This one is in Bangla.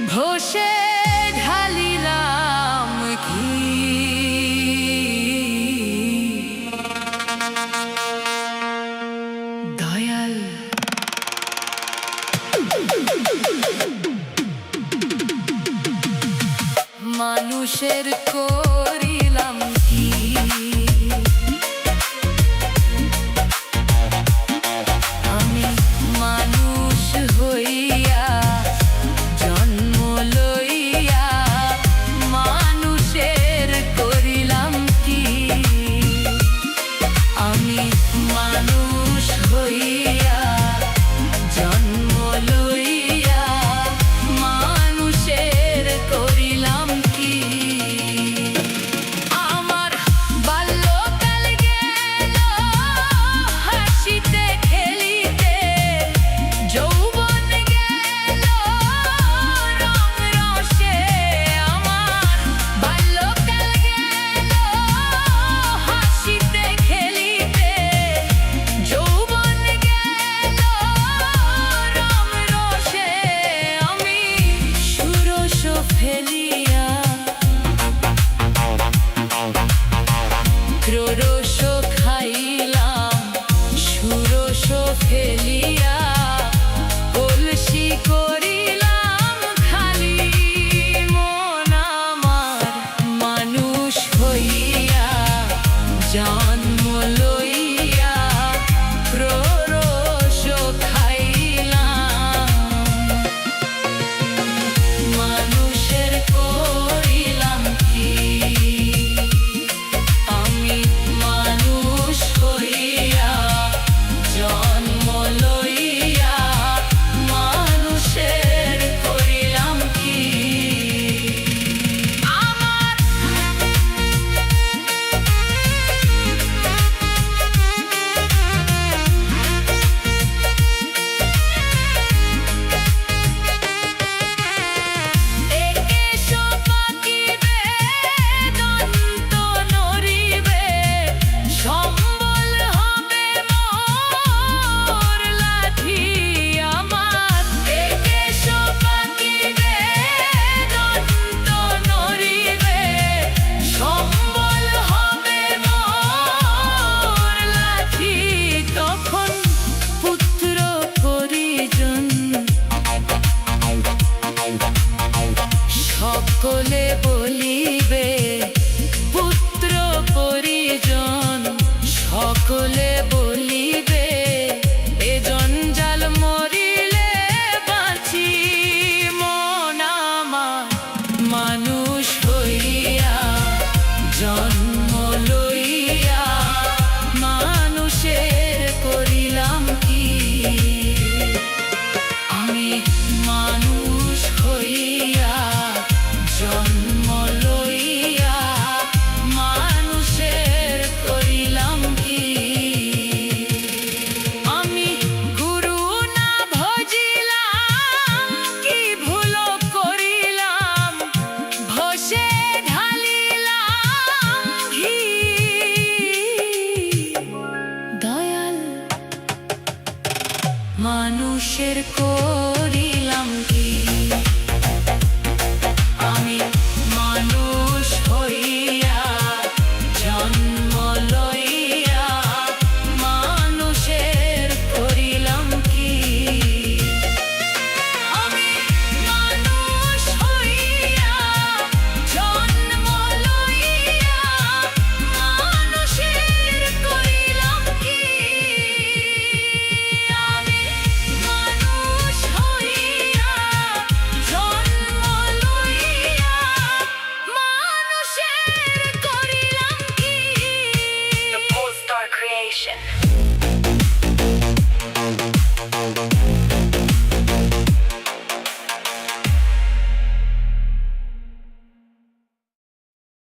ঘষে ঢালিলাম কি দয়াল মানুষের করিলাম কি আমি মানুষ হইয়া জন্ম লইয়া মানুষের করিলাম কি আমি মানুষ হইয়া জন্ম লইয়া মানুষের করিলাম কি আমার বাল্যকাল গেল হাসিতে খেলিতে যৌবন গেল রং রসে আমার বাল্যকাল গেল হাসিতে খেলিতে যৌবন গেল রং রসে আমি ষোড়শ ফেলিয়া ত্রয়োদশ খাইলাম ষোড়শ ফেলিয়া কলসি করিলাম খালি মন আমার মানুষ হইয়া জন্ম লইয়া ত্রয়োদশ খাইলাম মানুষের করিলাম কি আমি মানুষ হইয়া জন্ম লইয়া মানুষের করিলাম কি আমার একে সপাকিবে দন্ত নড়িবে সম্বল হবে মোর লাঠি আমার একে সপাকিবে দন্ত নড়িবে সম্বল হবে মোর লাঠি তখন পুত্র পরিজন সকলে বলিবে